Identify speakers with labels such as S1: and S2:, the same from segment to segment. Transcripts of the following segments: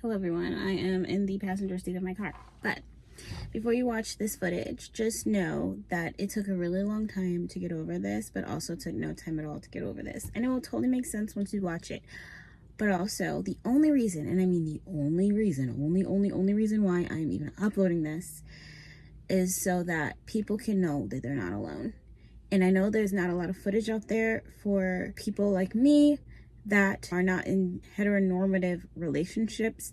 S1: Hello everyone, I am in the passenger seat of my car. But before you watch this footage, just know that it took a really long time to get over this, but also took no time at all to get over this. And it will totally make sense once you watch it. But also, the only reason, and I mean the only reason, only reason why I'm even uploading this is so that people can know that they're not alone. And I know there's not a lot of footage out there for people like me that are not in heteronormative relationships.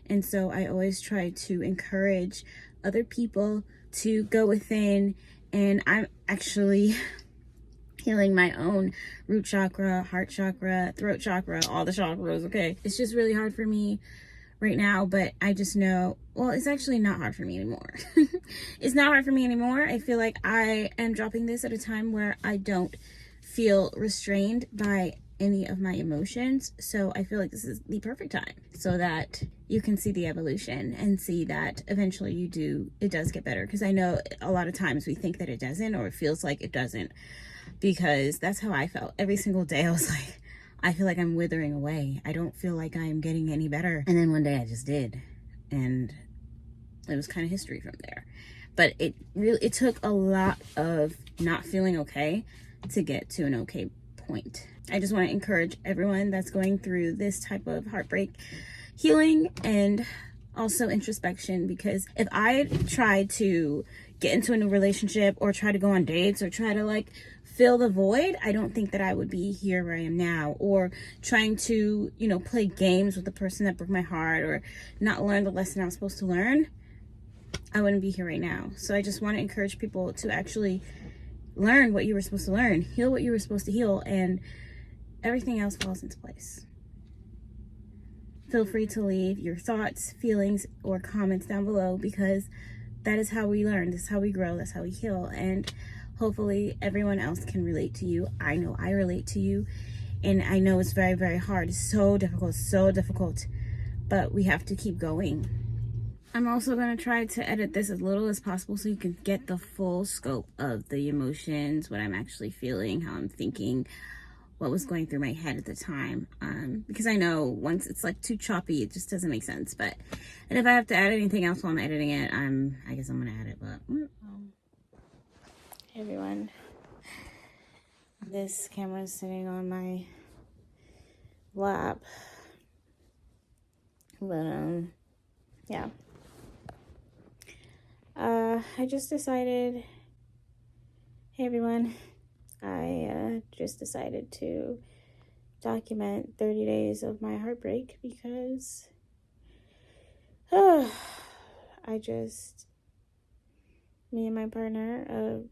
S1: And so I always try to encourage other people to go within, and I'm actually healing my own root chakra, heart chakra, throat chakra, all the chakras, okay? It's just really hard for me right now, but I just know, well, it's actually not hard for me anymore. It's not hard for me anymore. I feel like I am dropping this at a time where I don't feel restrained by any of my emotions. So I feel like this is the perfect time so that you can see the evolution and see that eventually it does get better. Because I know a lot of times we think that it doesn't, or it feels like it doesn't, because that's how I felt every single day. I was like, I feel like I'm withering away. I don't feel like I'm getting any better. And then one day I just did. And it was kind of history from there. But it took a lot of not feeling okay to get to an okay point. I just want to encourage everyone that's going through this type of heartbreak healing and also introspection, because if I tried to get into a new relationship or try to go on dates or try to like fill the void, I don't think that I would be here where I am now, or trying to, play games with the person that broke my heart or not learn the lesson I was supposed to learn, I wouldn't be here right now. So I just want to encourage people to actually learn what you were supposed to learn, heal what you were supposed to heal, and everything else falls into place. Feel free to leave your thoughts, feelings, or comments down below, because that is how we learn, this is how we grow, that's how we heal, and hopefully everyone else can relate to you. I know I relate to you, and I know it's very, very hard. It's so difficult, but we have to keep going. I'm also going to try to edit this as little as possible so you can get the full scope of the emotions, what I'm actually feeling, how I'm thinking, what was going through my head at the time. Because I know once it's like too choppy, it just doesn't make sense. And if I have to add anything else while I'm editing it, I guess I'm going to add it. But hey everyone, this camera is sitting on my lap. But yeah. I just decided, hey everyone, I just decided to document 30 days of my heartbreak because me and my partner of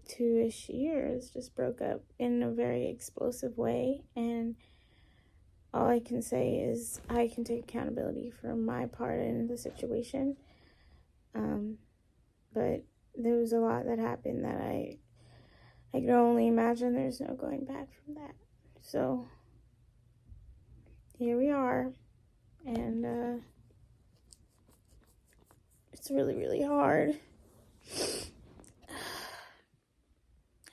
S1: 2-ish years just broke up in a very explosive way, and all I can say is I can take accountability for my part in the situation. But there was a lot that happened that I can only imagine there's no going back from that. So here we are, and it's really, really hard.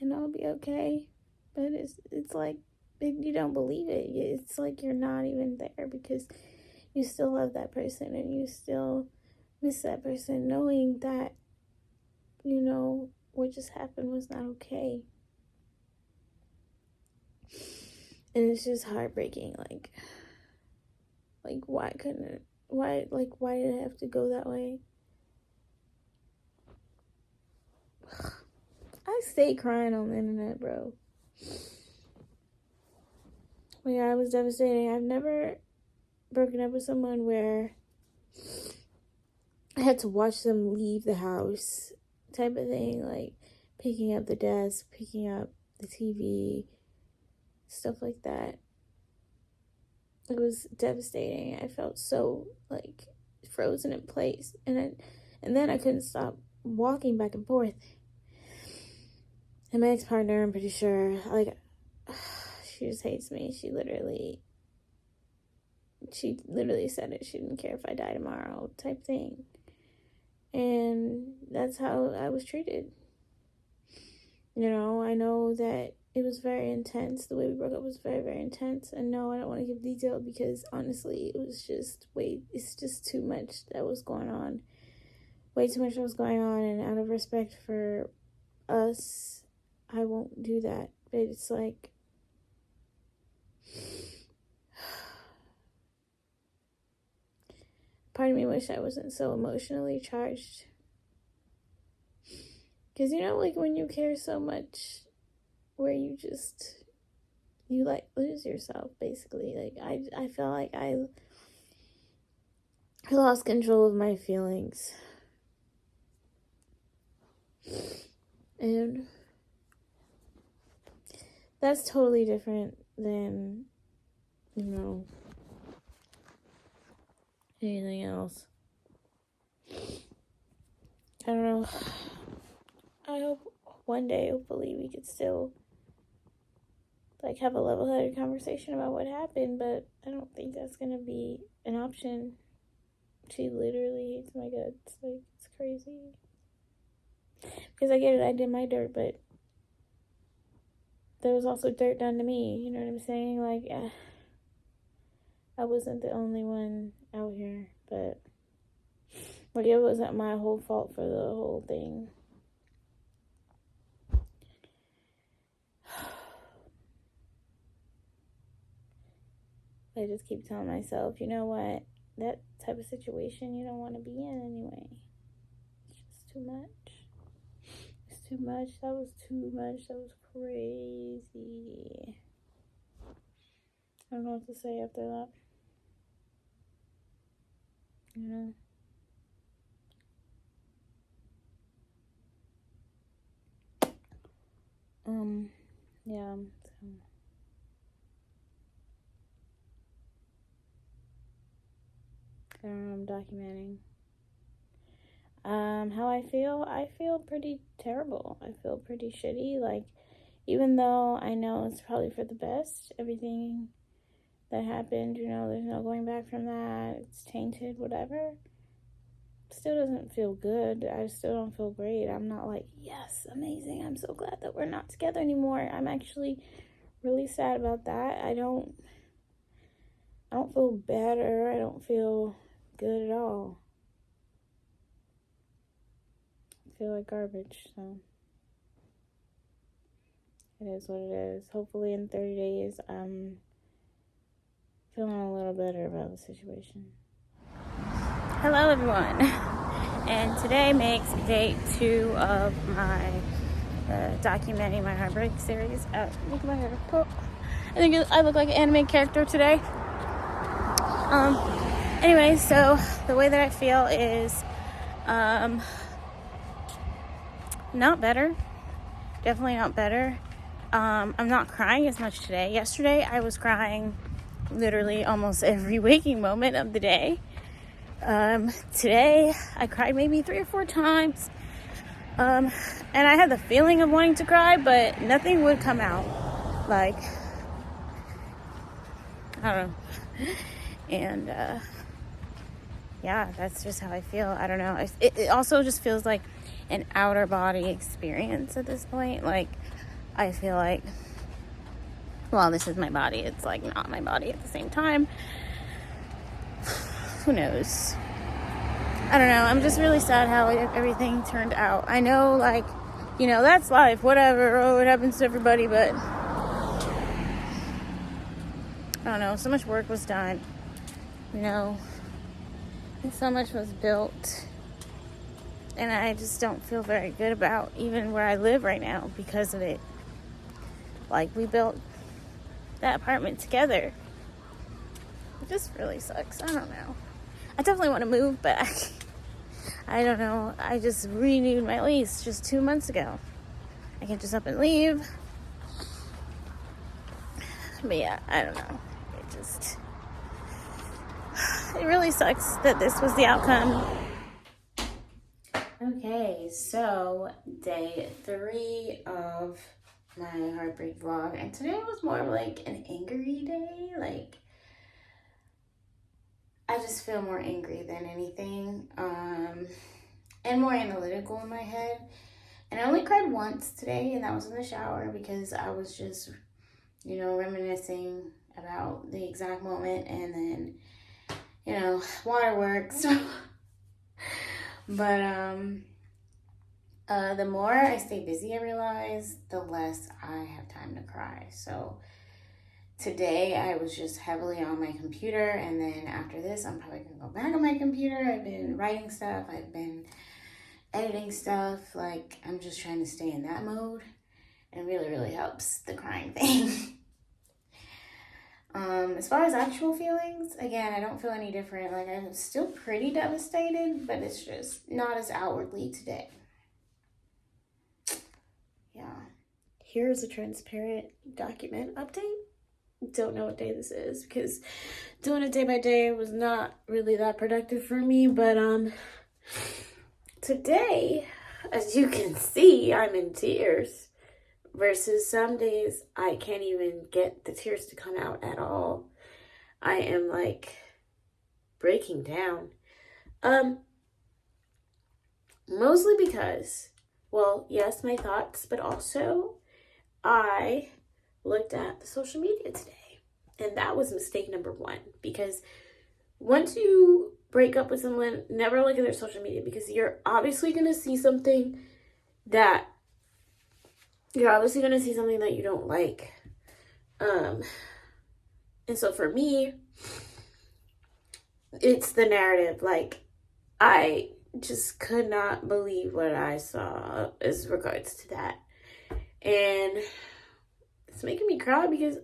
S1: I know I'll be okay, but it's like you don't believe it. It's like you're not even there because you still love that person and you still miss that person, knowing that what just happened was not okay. And it's just heartbreaking. Like why did it have to go that way? I stay crying on the internet, bro. But yeah, it was devastating. I've never broken up with someone where I had to watch them leave the house type of thing, like picking up the desk, picking up the TV, stuff like that. It was devastating. I felt so like frozen in place, and then I couldn't stop walking back and forth. And my ex-partner, I'm pretty sure, like, she just hates me. She literally said it. She didn't care if I die tomorrow type thing. And that's how I was treated. I know that it was very intense. The way we broke up was very, very intense. And no, I don't want to give detail because honestly, it was just it's just too much that was going on. Way too much that was going on, and out of respect for us, I won't do that. But it's like, part of me wish I wasn't so emotionally charged. Because, you know, like when you care so much, where you like lose yourself, basically. Like, I feel like I lost control of my feelings. And that's totally different than, you know, anything else. I don't know. I hope one day, hopefully, we could still, like, have a level-headed conversation about what happened, but I don't think that's gonna be an option. She literally hates my guts. Like, it's crazy. Because I get it, I did my dirt, but there was also dirt done to me. You know what I'm saying? Like, I wasn't the only one out here, but like, it wasn't my whole fault for the whole thing. I just keep telling myself, you know what? That type of situation you don't want to be in anyway. It's just too much. It's too much. That was too much. That was crazy. I don't know what to say after that. You know? Yeah, so. I don't know, I'm documenting. How I feel pretty terrible. I feel pretty shitty. Like, even though I know it's probably for the best, everything that happened, you know, there's no going back from that. It's tainted, whatever. Still doesn't feel good. I still don't feel great. I'm not like, yes, amazing. I'm so glad that we're not together anymore. I'm actually really sad about that. I don't feel better. I don't feel good at all. I feel like garbage, so it is what it is. Hopefully in 30 days, I'm feeling a little better about the situation. Hello, everyone. And today makes day 2 of my documenting my heartbreak series. Look at my hair. Oh, I think I look like an anime character today. Anyway, so the way that I feel is not better. Definitely not better. I'm not crying as much today. Yesterday, I was crying literally almost every waking moment of the day. Today, I cried maybe 3 or 4 times. And I had the feeling of wanting to cry, but nothing would come out. Like, I don't know. And, yeah, that's just how I feel. I don't know. It also just feels like an outer body experience at this point. Like, I feel like, well, this is my body. It's like not my body at the same time. Who knows? I don't know. I'm just really sad how everything turned out. I know, like, you know, that's life. Whatever. Oh, it happens to everybody. But I don't know. So much work was done. You know, and so much was built. And I just don't feel very good about even where I live right now because of it. Like, we built that apartment together. It just really sucks. I don't know. I definitely want to move, but I don't know. I just renewed my lease just 2 months ago. I can't just up and leave. But yeah, I don't know. It really sucks that this was the outcome. Okay, so day 3 of my heartbreak vlog, and today was more of like an angry day. Like, I just feel more angry than anything, and more analytical in my head. And I only cried once today, and that was in the shower because I was just, you know, reminiscing about the exact moment, and then, you know, waterworks. But the more I stay busy, I realize, the less I have time to cry. So today I was just heavily on my computer, and then after this I'm probably gonna go back on my computer. I've been writing stuff, I've been editing stuff. Like, I'm just trying to stay in that mode, and it really, really helps the crying thing. As far as actual feelings, again, I don't feel any different. Like, I'm still pretty devastated, but it's just not as outwardly today. Yeah. Here's a transparent document update. Don't know what day this is because doing it day by day was not really that productive for me. But today, as you can see, I'm in tears. Versus some days I can't even get the tears to come out at all. I am like breaking down. Mostly because, well, yes, my thoughts, but also I looked at the social media today. And that was mistake number one. Because once you break up with someone, never look at their social media, because you're obviously going to see something that you don't like. And so for me, it's the narrative. Like, I just could not believe what I saw as regards to that. And it's making me cry because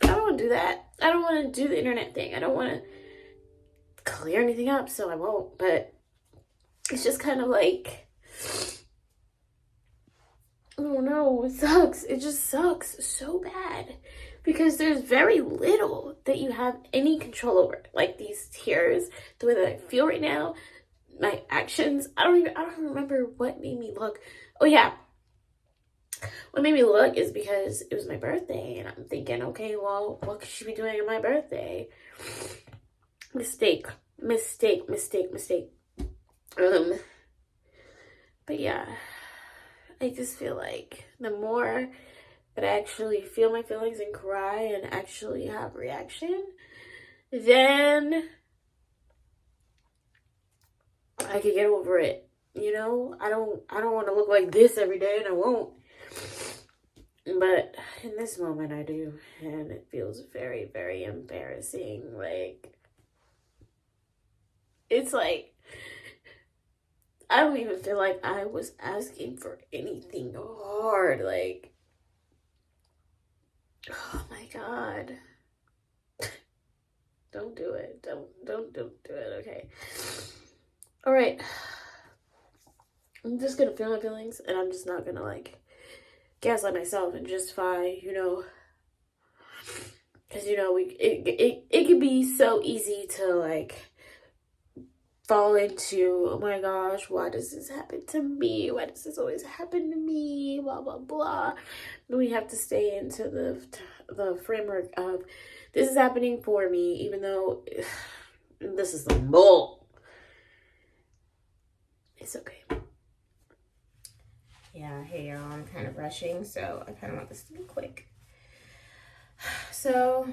S1: I don't want to do that. I don't want to do the internet thing. I don't want to clear anything up, so I won't. But it's just kind of like, oh no, it sucks. It just sucks so bad because there's very little that you have any control over. Like these tears, the way that I feel right now, my actions. I don't remember what made me look. Oh yeah. What made me look is because it was my birthday, and I'm thinking, okay, well, what could she be doing on my birthday? Mistake. But yeah, I just feel like the more that I actually feel my feelings and cry and actually have reaction, then I could get over it. You know, I don't want to look like this every day, and I won't. But in this moment I do, and it feels very, very embarrassing. Like, it's like, I don't even feel like I was asking for anything hard. Like, oh my God. Don't do it. Don't do it, okay? All right. I'm just gonna feel my feelings, and I'm just not gonna like gaslight myself and justify, you know, because, you know, it can be so easy to like fall into, oh my gosh, why does this happen to me? Why does this always happen to me? Blah, blah, blah. But we have to stay into the framework of, this is happening for me, even though this is the bull. It's okay. Yeah, hey y'all, I'm kind of rushing, so I kind of want this to be quick. So,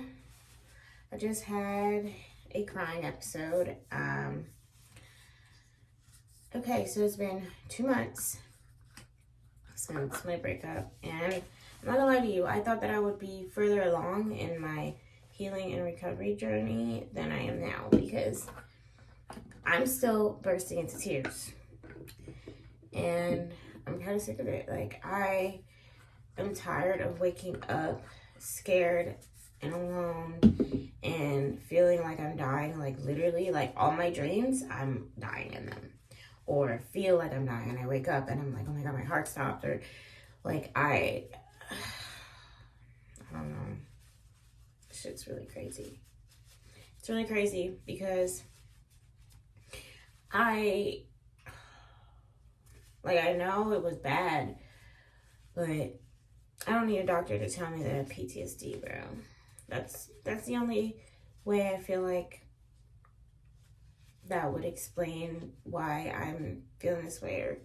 S1: I just had a crying episode. Okay, so it's been 2 months since my breakup, and I'm not gonna lie to you, I thought that I would be further along in my healing and recovery journey than I am now, because I'm still bursting into tears. And I'm kind of sick of it. Like, I am tired of waking up scared and alone and feeling like I'm dying. Like, literally, like, all my dreams, I'm dying in them. Or feel like I'm dying, and I wake up and I'm like, oh my God, my heart stopped. Or, like, I don't know. Shit's really crazy. It's really crazy because I know it was bad, but I don't need a doctor to tell me that I have PTSD, bro. That's the only way I feel like that would explain why I'm feeling this way, or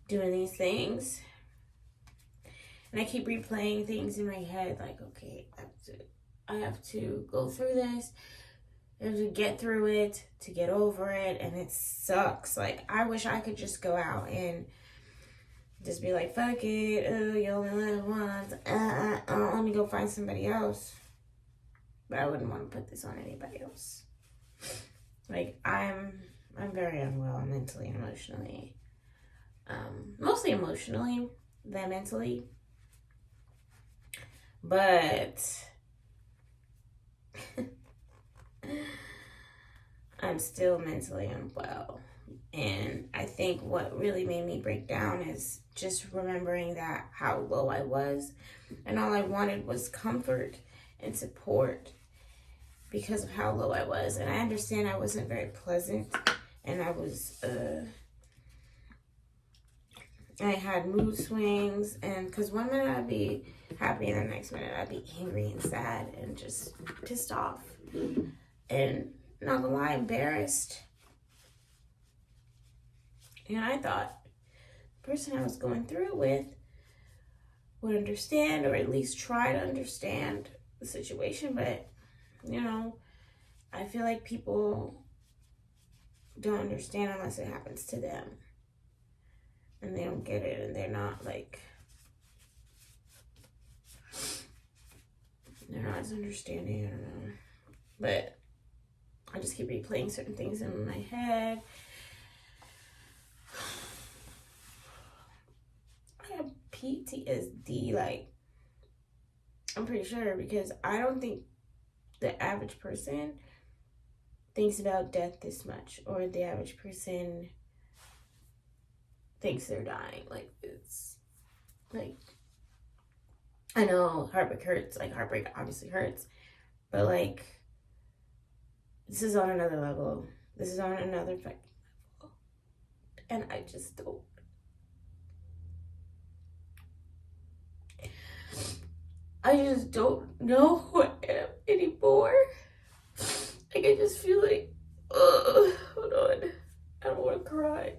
S1: doing these things. And I keep replaying things in my head, like, okay, I have to go through this. I have to get through it, to get over it, and it sucks. Like, I wish I could just go out and just be like, fuck it, oh, you only live once, let me go find somebody else. But I wouldn't want to put this on anybody else. Like, I'm very unwell mentally and emotionally. Mostly emotionally than mentally. But I'm still mentally unwell. And I think what really made me break down is just remembering that how low I was. And all I wanted was comfort and support because of how low I was. And I understand I wasn't very pleasant. And I was, I had mood swings. And because one minute I'd be happy and the next minute I'd be angry and sad and just pissed off. And not gonna lie, embarrassed. And I thought the person I was going through it with would understand, or at least try to understand the situation. But, you know, I feel like people don't understand unless it happens to them. And they don't get it, and they're not as understanding, I don't know. But I just keep replaying certain things in my head. I have PTSD, like, I'm pretty sure, because I don't think the average person thinks about death this much, or the average person thinks they're dying. Like, it's like, I know heartbreak hurts, like heartbreak obviously hurts, but like, this is on another level. This is on another fucking level. And I just don't. I just don't know who I am anymore. Like, I just feel like, hold on. I don't want to cry.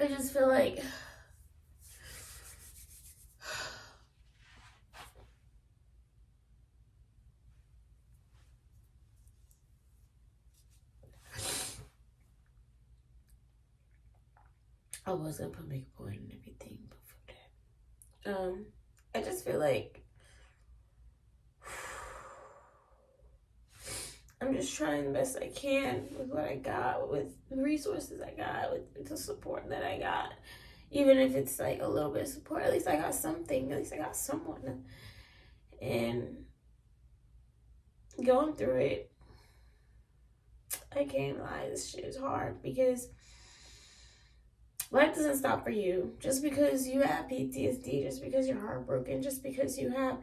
S1: I just feel like I was gonna put makeup on and everything before that. I just feel like I'm just trying the best I can with what I got, with the resources I got, with the support that I got. Even if it's like a little bit of support, at least I got something, at least I got someone. And going through it, I can't lie, this shit is hard, because life doesn't stop for you. Just because you have PTSD, just because you're heartbroken, just because you have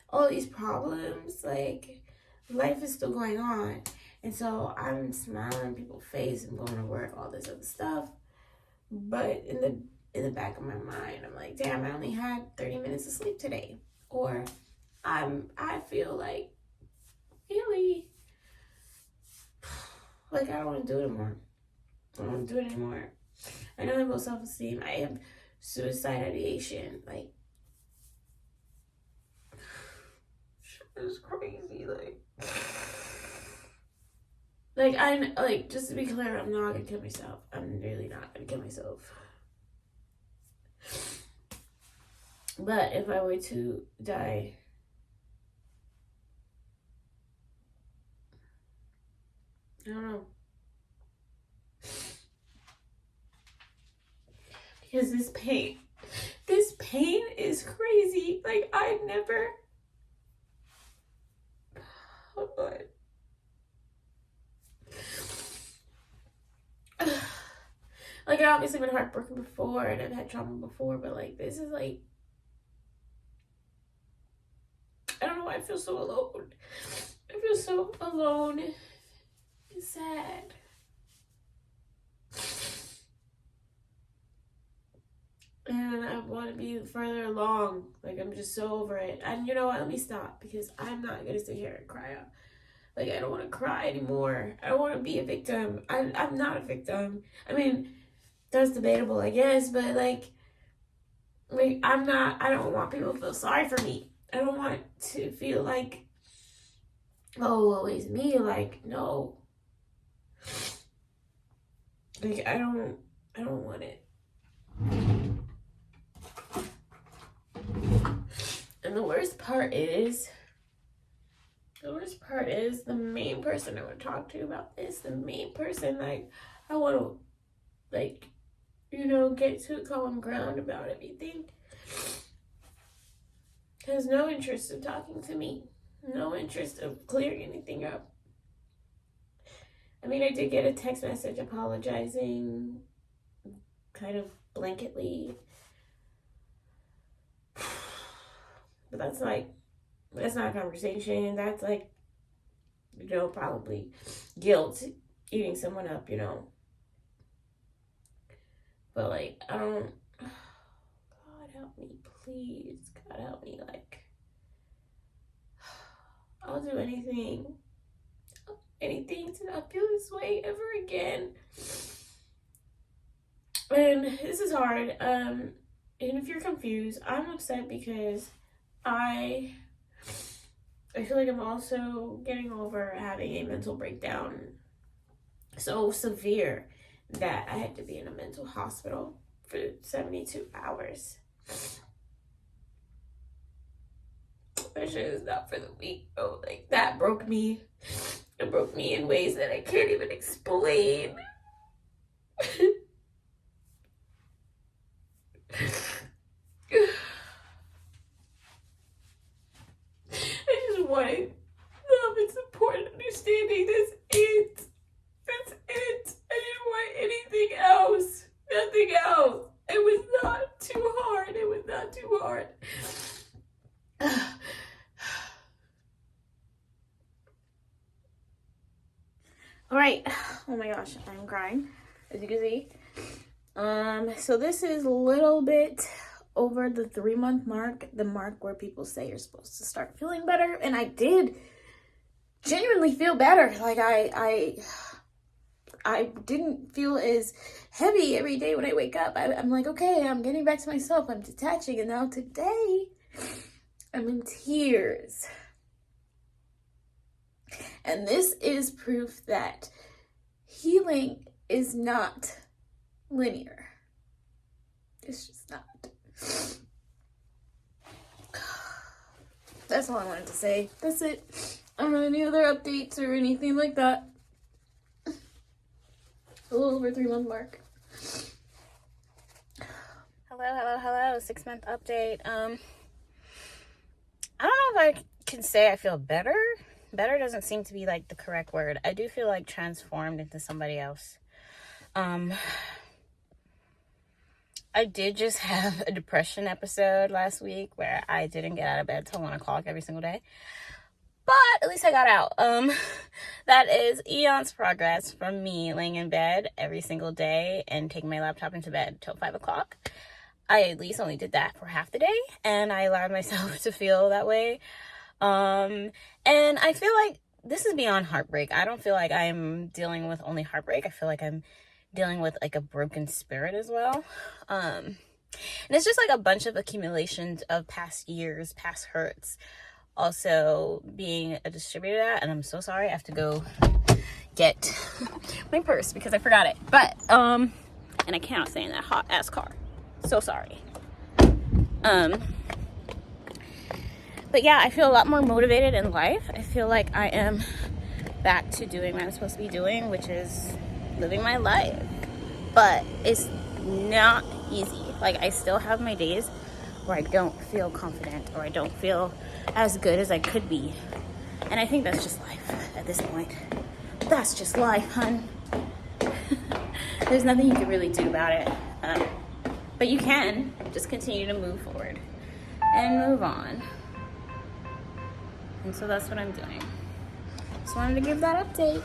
S1: all these problems, like, life is still going on. And so I'm smiling in people's face and going to work, all this other stuff. But in the back of my mind, I'm like, damn, I only had 30 minutes of sleep today. Or I feel like, really, like, I don't want to do it anymore. I don't want to do it anymore. I know I have low self-esteem. I have suicide ideation. It's crazy. I'm like, just to be clear, I'm not gonna kill myself. I'm really not gonna kill myself. But if I were to die, I don't know. Because this pain is crazy. Like, I've never, hold on. Like, I've obviously been heartbroken before, and I've had trauma before, but like, this is like, I don't know why I feel so alone. I feel so alone and sad. And I want to be further along. Like, I'm just so over it. And you know what? Let me stop, because I'm not going to sit here and cry out Like, I don't want to cry anymore. I don't want to be a victim. I'm not a victim. I mean, that's debatable, I guess, but like I'm not, I don't want people to feel sorry for me. I don't want to feel like, oh, always me. Like, no. Like, I don't want it. And the worst part is the main person I would talk to about this, the main person, like, I want to, like, you know, get to a common ground about everything, has no interest in talking to me, no interest of clearing anything up. I mean, I did get a text message apologizing, kind of blanketly, but that's not a conversation. That's like, you know, probably guilt eating someone up, you know. But like, I don't, God help me, please. God help me. Like, I'll do anything to not feel this way ever again. And this is hard. And if you're confused, I'm upset because I feel like I'm also getting over having a mental breakdown so severe that I had to be in a mental hospital for 72 hours. That shit is not for the weak, bro. Like, that broke me. It broke me in ways that I can't even explain. I just wanted love and support and understanding. That's it. That's it. I didn't want anything else. Nothing else. It was not too hard. It was not too hard. All right. Oh my gosh, I'm crying, as you can see. So this is a little bit over the 3-month mark, the mark where people say you're supposed to start feeling better, and I did genuinely feel better. Like, I didn't feel as heavy every day when I wake up. I'm like, okay, I'm getting back to myself. I'm detaching, and now today I'm in tears. And this is proof that healing is not linear. It's just not. That's all I wanted to say. That's it. I don't have any other updates or anything like that. A little over 3-month mark. Hello. 6-month update. I don't know if I can say I feel better. Better doesn't seem to be like the correct word. I do feel like transformed into somebody else. I did just have a depression episode last week where I didn't get out of bed till 1 o'clock every single day. But at least I got out. That is eons progress from me laying in bed every single day and taking my laptop into bed till 5 o'clock. I at least only did that for half the day, and I allowed myself to feel that way. And I feel like this is beyond heartbreak. I don't feel like I'm dealing with only heartbreak. I feel like I'm dealing with like a broken spirit as well. And it's just like a bunch of accumulations of past years, past hurts, also being a distributor of that. And I'm so sorry, I have to go get my purse because I forgot it. But and I cannot stay in that hot ass car. So sorry. But yeah, I feel a lot more motivated in life. I feel like I am back to doing what I'm supposed to be doing, which is living my life. But it's not easy. Like, I still have my days where I don't feel confident or I don't feel as good as I could be. And I think that's just life at this point. That's just life, hun. There's nothing you can really do about it. But you can just continue to move forward and move on. And so that's what I'm doing. Just wanted to give that update.